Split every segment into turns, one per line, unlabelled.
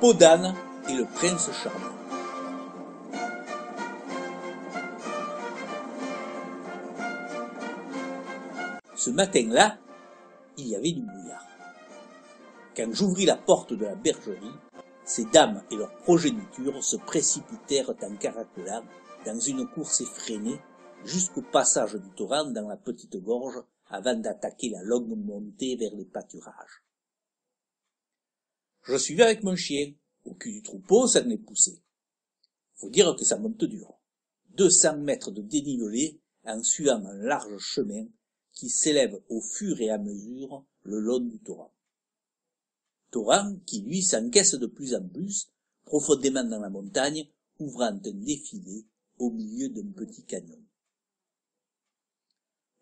Peau d'âne et le prince charmant. Ce matin-là, il y avait du brouillard. Quand j'ouvris la porte de la bergerie, ces dames et leurs progénitures se précipitèrent en caracolant dans une course effrénée jusqu'au passage du torrent dans la petite gorge avant d'attaquer la longue montée vers les pâturages. Je suivais avec mon chien. Au cul du troupeau, ça venait pousser. Faut dire que ça monte dur. 200 mètres de dénivelé en suivant un large chemin qui s'élève au fur et à mesure le long du torrent. Torrent qui, lui, s'encaisse de plus en plus, profondément dans la montagne, ouvrant un défilé au milieu d'un petit canyon.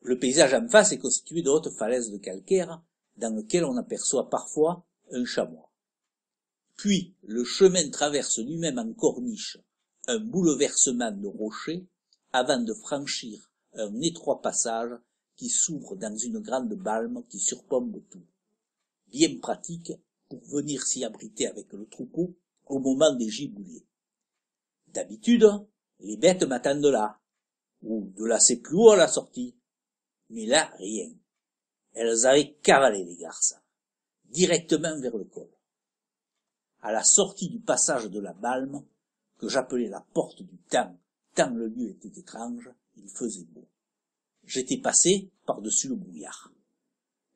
Le paysage en face est constitué de hautes falaises de calcaire, dans lesquelles on aperçoit parfois un chamois. Puis, le chemin traverse lui-même en corniche un bouleversement de rochers avant de franchir un étroit passage qui s'ouvre dans une grande balme qui surplombe tout. Bien pratique pour venir s'y abriter avec le troupeau au moment des giboulées. D'habitude, les bêtes m'attendent là, ou de là c'est plus haut à la sortie. Mais là, rien. Elles avaient cavalé les garces, directement vers le col. À la sortie du passage de la balme, que j'appelais la porte du temps, tant le lieu était étrange, il faisait beau. J'étais passé par-dessus le brouillard.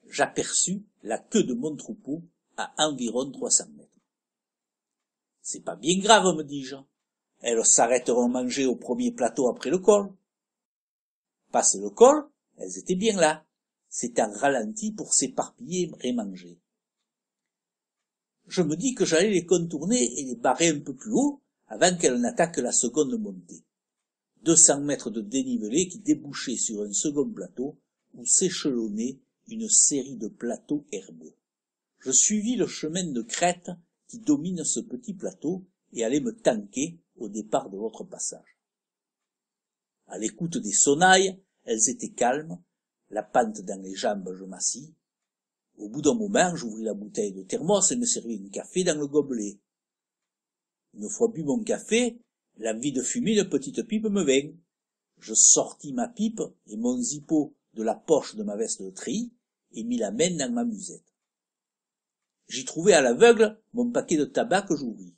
J'aperçus la queue de mon troupeau à environ 300 mètres. C'est pas bien grave, me dis-je. Elles s'arrêteront manger au premier plateau après le col. Passé le col, elles étaient bien là. C'était en ralenti pour s'éparpiller et manger. Je me dis que j'allais les contourner et les barrer un peu plus haut avant qu'elles n'attaquent la seconde montée. 200 mètres de dénivelé qui débouchaient sur un second plateau où s'échelonnait une série de plateaux herbeux. Je suivis le chemin de crête qui domine ce petit plateau et allais me tanquer au départ de l'autre passage. À l'écoute des sonnailles, elles étaient calmes, la pente dans les jambes, je m'assis. Au bout d'un moment, j'ouvris la bouteille de thermos et me servis un café dans le gobelet. Une fois bu mon café, l'envie de fumer une petite pipe me vint. Je sortis ma pipe et mon zippo de la poche de ma veste de tri et mis la main dans ma musette. J'y trouvais à l'aveugle mon paquet de tabac que j'ouvris.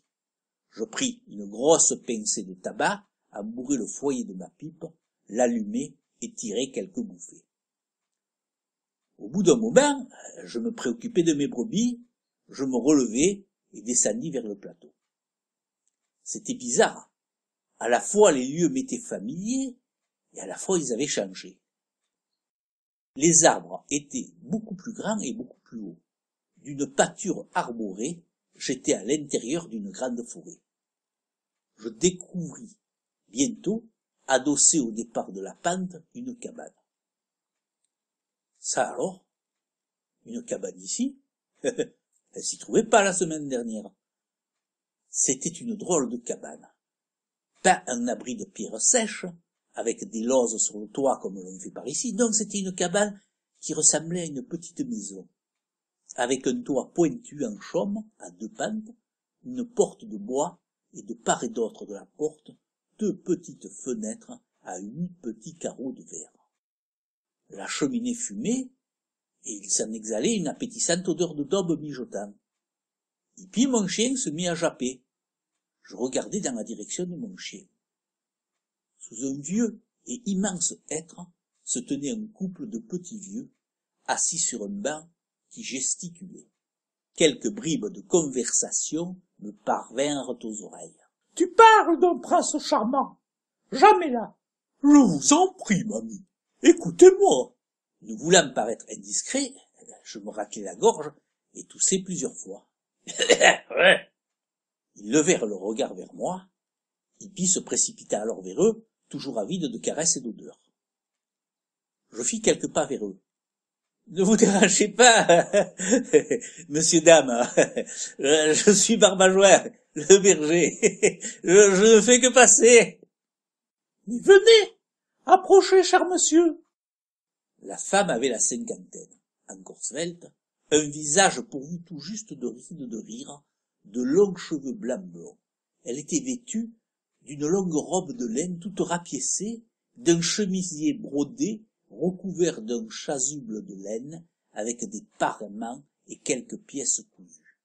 Je pris une grosse pincée de tabac, embourrai le foyer de ma pipe, l'allumai et tirai quelques bouffées. Au bout d'un moment, je me préoccupais de mes brebis, je me relevai et descendis vers le plateau. C'était bizarre. À la fois les lieux m'étaient familiers et à la fois ils avaient changé. Les arbres étaient beaucoup plus grands et beaucoup plus hauts. D'une pâture arborée, j'étais à l'intérieur d'une grande forêt. Je découvris bientôt, adossé au départ de la pente, une cabane. Ça alors? Une cabane ici? Elle s'y trouvait pas la semaine dernière. C'était une drôle de cabane. Pas un abri de pierres sèches, avec des lauses sur le toit comme l'on fait par ici. Donc c'était une cabane qui ressemblait à une petite maison, avec un toit pointu en chaume, à 2 pentes, une porte de bois, et de part et d'autre de la porte, 2 petites fenêtres à 8 petits carreaux de verre. La cheminée fumait, et il s'en exhalait une appétissante odeur de daube mijotant. Et puis mon chien se mit à japper. Je regardais dans la direction de mon chien. Sous un vieux et immense hêtre se tenait un couple de petits vieux, assis sur un banc, qui gesticulaient. Quelques bribes de conversation me parvinrent aux oreilles.
« Tu parles d'un prince charmant. Jamais là. »« Je vous en prie, mamie. Écoutez-moi. »
Ne voulant paraître indiscret, je me raclai la gorge et toussai plusieurs fois. Ils levèrent le regard vers moi. Hippie se précipita alors vers eux, toujours avide de caresses et d'odeurs. Je fis quelques pas vers eux. « Ne vous dérangez pas, monsieur, dame, je suis Barbajois, le berger, je ne fais que passer. »«
Mais venez, approchez, cher monsieur. »
La femme avait la cinquantaine, encore svelte, un visage pourvu tout juste de rides de rire, de longs cheveux blancs blonds. Elle était vêtue d'une longue robe de laine toute rapiécée, d'un chemisier brodé recouvert d'un chasuble de laine avec des parements et quelques pièces cousues.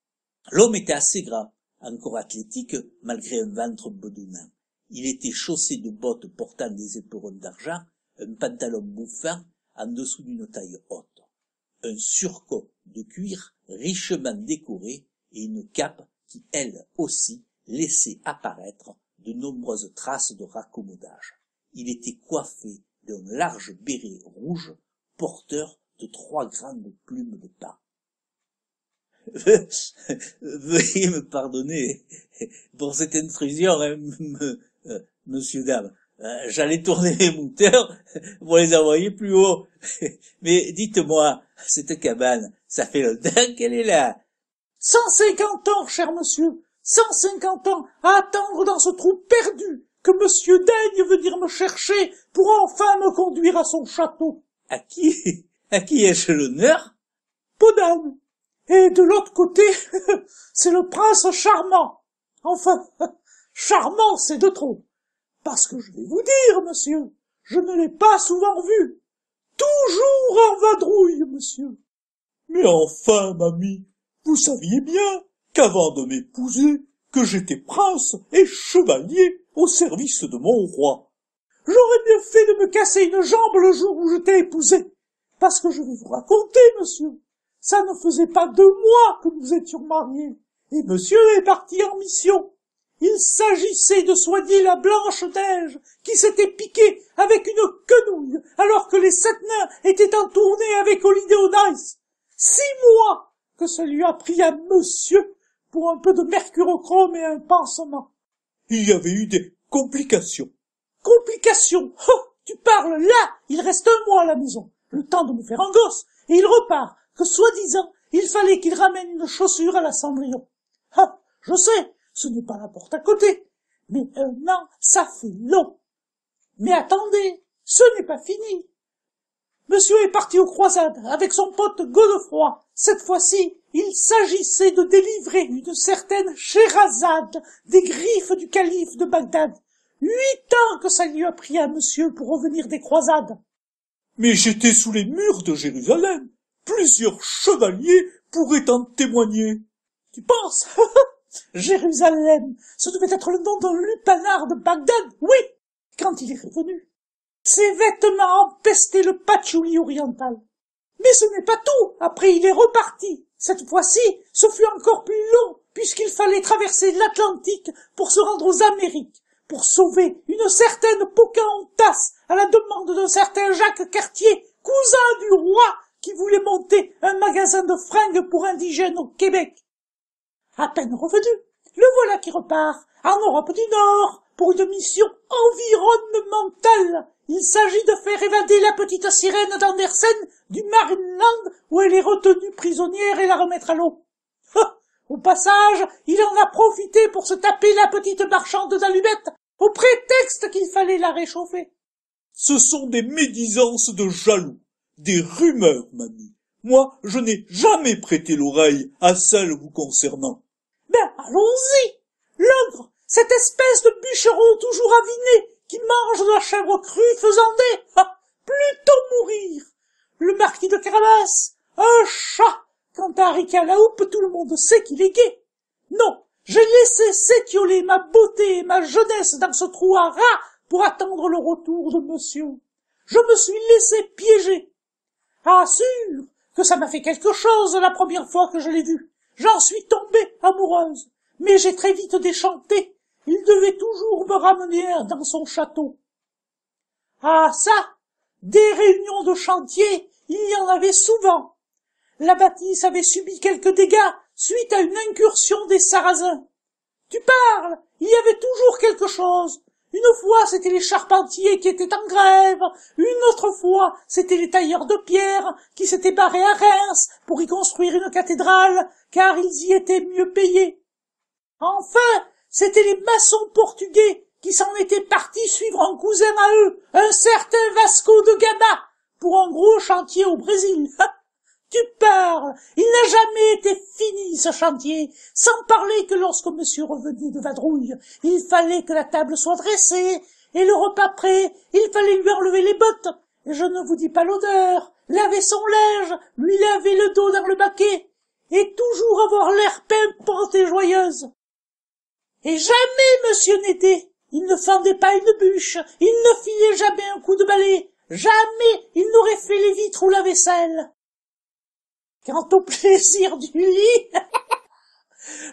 L'homme était assez gras, encore athlétique malgré un ventre bedonnant. Il était chaussé de bottes portant des éperons d'argent, un pantalon bouffant en dessous d'une taille haute, un surcot de cuir richement décoré et une cape qui, elle aussi, laissait apparaître de nombreuses traces de raccommodage. Il était coiffé d'un large béret rouge porteur de 3 grandes plumes de pain. Veuillez me pardonner pour cette intrusion, monsieur, dame. J'allais tourner les mouteurs pour les envoyer plus haut. Mais dites-moi, cette cabane, ça fait longtemps qu'elle est là.
150 ans, cher monsieur, 150 ans à attendre dans ce trou perdu que monsieur daigne venir me chercher pour enfin me conduire à son château.
À qui ai-je l'honneur?
Podane. Et de l'autre côté, c'est le prince charmant. Enfin, charmant, c'est de trop. Parce que je vais vous dire, monsieur, je ne l'ai pas souvent vu. Toujours en vadrouille, monsieur.
Mais enfin, mamie, vous saviez bien qu'avant de m'épouser, que j'étais prince et chevalier au service de mon roi.
J'aurais bien fait de me casser une jambe le jour où je t'ai épousé. Parce que je vais vous raconter, monsieur. Ça ne faisait pas 2 mois que nous étions mariés. Et monsieur est parti en mission. Il s'agissait de soigner la Blanche-Neige, qui s'était piquée avec une quenouille, alors que les 7 nains étaient en tournée avec Holiday on Ice. 6 mois que ça lui a pris à monsieur pour un peu de mercurochrome et un pansement.
Il y avait eu des complications.
Complications? Oh, tu parles là, il reste 1 mois à la maison, le temps de me faire un gosse, et il repart, que soi-disant, il fallait qu'il ramène une chaussure à la Cendrillon. Ah, je sais, ce n'est pas la porte à côté, mais 1 an, ça fait long. Mais attendez, ce n'est pas fini. Monsieur est parti aux croisades avec son pote Godefroy. Cette fois-ci, il s'agissait de délivrer une certaine Scheherazade des griffes du calife de Bagdad. 8 ans que ça lui a pris à monsieur pour revenir des croisades.
Mais j'étais sous les murs de Jérusalem. Plusieurs chevaliers pourraient en témoigner.
Tu penses? Jérusalem, ce devait être le nom d'un lupanard de Bagdad, oui, quand il est revenu. Ses vêtements empestaient le patchouli oriental. Mais ce n'est pas tout, après il est reparti. Cette fois-ci, ce fut encore plus long, puisqu'il fallait traverser l'Atlantique pour se rendre aux Amériques, pour sauver une certaine Pocahontas à la demande d'un certain Jacques Cartier, cousin du roi, qui voulait monter un magasin de fringues pour indigènes au Québec. À peine revenu, le voilà qui repart, en Europe du Nord, pour une mission environnementale. Il s'agit de faire évader la petite sirène d'Andersen du Marineland où elle est retenue prisonnière et la remettre à l'eau. Au passage, il en a profité pour se taper la petite marchande d'allumettes, au prétexte qu'il fallait la réchauffer.
Ce sont des médisances de jaloux, des rumeurs, mamie. Moi, je n'ai jamais prêté l'oreille à celles vous concernant.
Ben, allons-y! L'ogre, cette espèce de bûcheron toujours aviné, qui mange de la chèvre crue faisant plutôt mourir. Le marquis de Carabas, un chat. Quant à Harry à la houppe, tout le monde sait qu'il est gai. Non, j'ai laissé s'étioler ma beauté et ma jeunesse dans ce trou à rats pour attendre le retour de monsieur. Je me suis laissé piéger. Ah, sûr que ça m'a fait quelque chose la première fois que je l'ai vu. J'en suis tombée amoureuse, mais j'ai très vite déchanté. Il devait toujours me ramener dans son château. Ah ça, des réunions de chantier, il y en avait souvent. La bâtisse avait subi quelques dégâts suite à une incursion des Sarrasins. Tu parles, il y avait toujours quelque chose. Une fois, c'était les charpentiers qui étaient en grève. Une autre fois, c'était les tailleurs de pierre qui s'étaient barrés à Reims pour y construire une cathédrale, car ils y étaient mieux payés. Enfin, c'étaient les maçons portugais qui s'en étaient partis suivre un cousin à eux, un certain Vasco de Gama, pour un gros chantier au Brésil. Tu parles. Il n'a jamais été fini, ce chantier. Sans parler que lorsque monsieur revenait de vadrouille, il fallait que la table soit dressée, et le repas prêt, il fallait lui enlever les bottes. Et je ne vous dis pas l'odeur. Laver son linge, lui laver le dos dans le baquet, et toujours avoir l'air pimpante et joyeuse. Et jamais monsieur n'était. Il ne fendait pas une bûche, il ne filait jamais un coup de balai, jamais il n'aurait fait les vitres ou la vaisselle. Quant au plaisir du lit,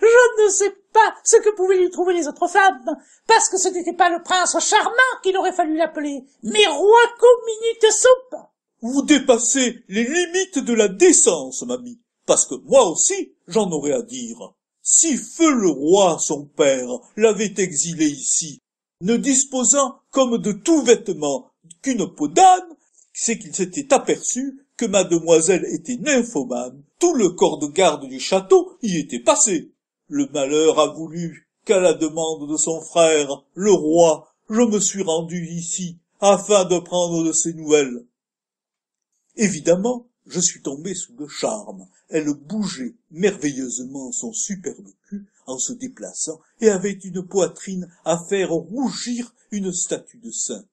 je ne sais pas ce que pouvaient lui trouver les autres femmes, parce que ce n'était pas le prince charmant qu'il aurait fallu l'appeler, mais roi comme minute soupe.
Vous dépassez les limites de la décence, mamie, parce que moi aussi, j'en aurais à dire. Si feu le roi, son père, l'avait exilé ici, ne disposant comme de tout vêtement qu'une peau d'âne, c'est qu'il s'était aperçu que mademoiselle était nymphomane, tout le corps de garde du château y était passé. Le malheur a voulu qu'à la demande de son frère, le roi, je me suis rendu ici, afin de prendre de ses nouvelles. Évidemment, je suis tombé sous le charme. Elle bougeait merveilleusement son superbe cul en se déplaçant et avait une poitrine à faire rougir une statue de saint.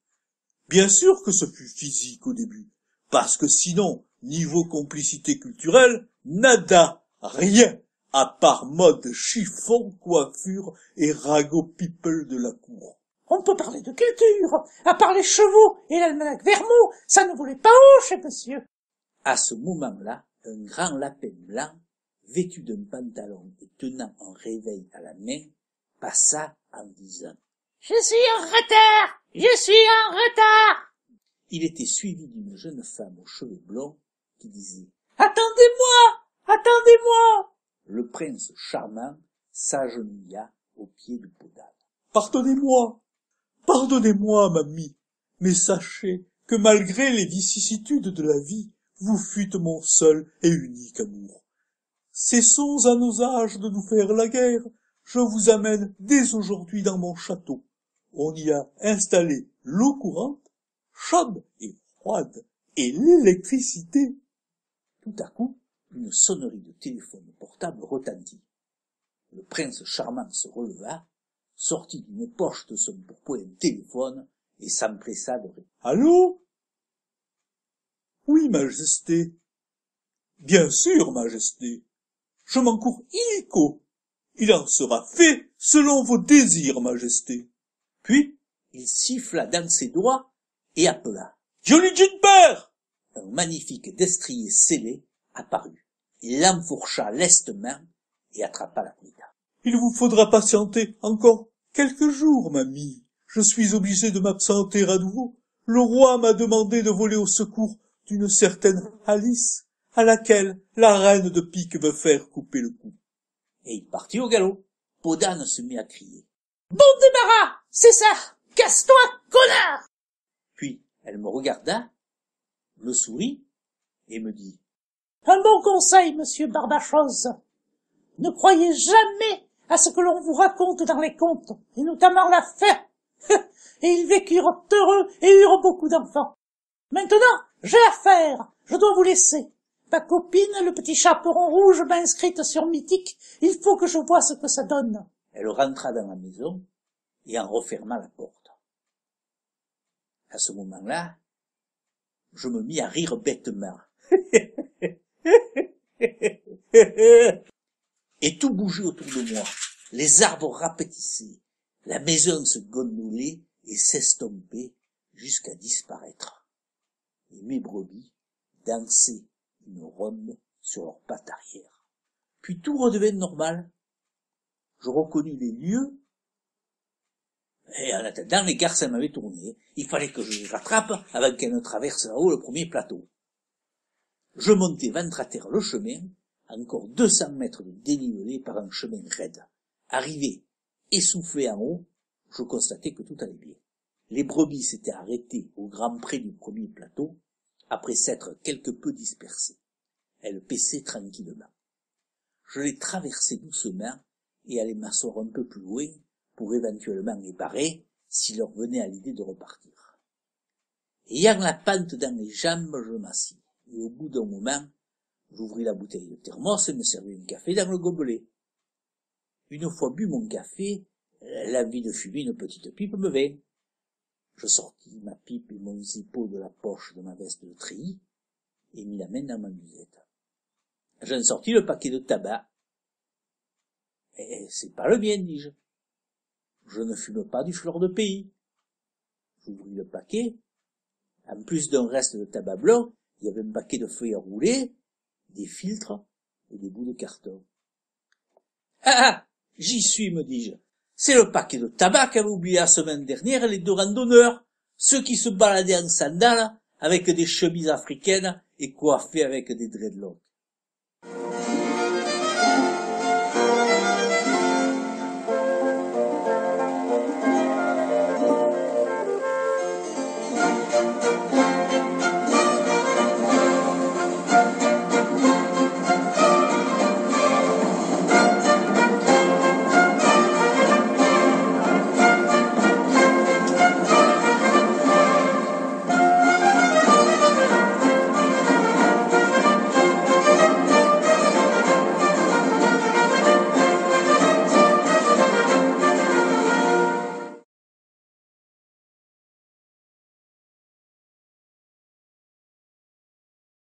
Bien sûr que ce fut physique au début, parce que sinon, niveau complicité culturelle, nada, rien, à part mode chiffon, coiffure et ragot people de la cour.
On peut parler de culture, à part les chevaux et l'almanach Vermont, ça ne volait pas haut chez monsieur.
À ce moment-là, un grand lapin blanc, vêtu d'un pantalon et tenant un réveil à la main, passa en disant «
Je suis en retard! Je suis en retard !»
Il était suivi d'une jeune femme aux cheveux blonds qui disait
« Attendez-moi! Attendez-moi !»
Le prince charmant s'agenouilla au pied du pot d'âne.
« Pardonnez-moi! Pardonnez-moi, mamie, mais sachez que malgré les vicissitudes de la vie, vous fûtes mon seul et unique amour. Cessons à nos âges de nous faire la guerre, je vous amène dès aujourd'hui dans mon château. On y a installé l'eau courante, chaude et froide, et l'électricité. »
Tout à coup, une sonnerie de téléphone portable retentit. Le prince charmant se releva, sortit d'une poche de son pourpoint un téléphone et s'empressa de répondre. «
Allô ? » ?»« Oui, majesté. »« Bien sûr, majesté. Je m'en cours illico. Il en sera fait selon vos désirs, majesté. »
Puis, il siffla dans ses doigts et appela.
« Jolly Jumper !»
Un magnifique destrier scellé apparut. Il l'enfourcha lestement et attrapa la brida.
« Il vous faudra patienter encore quelques jours, mamie. Je suis obligé de m'absenter à nouveau. Le roi m'a demandé de voler au secours d'une certaine Alice, à laquelle la reine de pique veut faire couper le cou. »
Et il partit au galop. Peau d'âne se mit à crier.
« Bon débarras, c'est ça! Casse-toi, connard !»
Puis elle me regarda, me sourit et me dit
« Un bon conseil, monsieur Barbachose. Ne croyez jamais à ce que l'on vous raconte dans les contes, et notamment la fin. Et ils vécurent heureux et eurent beaucoup d'enfants. Maintenant, j'ai affaire, je dois vous laisser. Ma copine, le petit chaperon rouge, m'a inscrite sur Mythique, il faut que je voie ce que ça donne. »
Elle rentra dans la maison et en referma la porte. À ce moment-là, je me mis à rire bêtement. Et tout bougeait autour de moi. Les arbres rapetissaient, la maison se gondolait et s'estompait jusqu'à disparaître. Et mes brebis dansaient une ronde sur leurs pattes arrière. Puis tout redevint normal. Je reconnus les lieux, et en attendant, les garçons m'avaient tourné. Il fallait que je les rattrape avant qu'elles ne traversent là-haut le premier plateau. Je montai ventre à terre le chemin, encore 200 mètres de dénivelé par un chemin raide. Arrivé, essoufflé en haut, je constatai que tout allait bien. Les brebis s'étaient arrêtées au grand pré du premier plateau, après s'être quelque peu dispersées. Elles paissaient tranquillement. Je les traversai doucement et allai m'asseoir un peu plus loin pour éventuellement les barrer s'il leur venait à l'idée de repartir. Ayant la pente dans les jambes, je m'assis, et au bout d'un moment, J'ouvris la bouteille de thermos et me servis un café dans le gobelet. Une fois bu mon café, l'envie de fumer une petite pipe me vint. Je sortis ma pipe et mon zippo de la poche de ma veste de treillis et mis la main dans ma musette. J'en sortis le paquet de tabac. « C'est pas le mien, dis-je. Je ne fume pas du fleur de pays. » J'ouvris le paquet. En plus d'un reste de tabac blanc, il y avait un paquet de feuilles à rouler, des filtres et des bouts de carton. « Ah, j'y suis, me dis-je. C'est le paquet de tabac qu'avaient oublié la semaine dernière les deux randonneurs, ceux qui se baladaient en sandales avec des chemises africaines et coiffés avec des dreadlocks.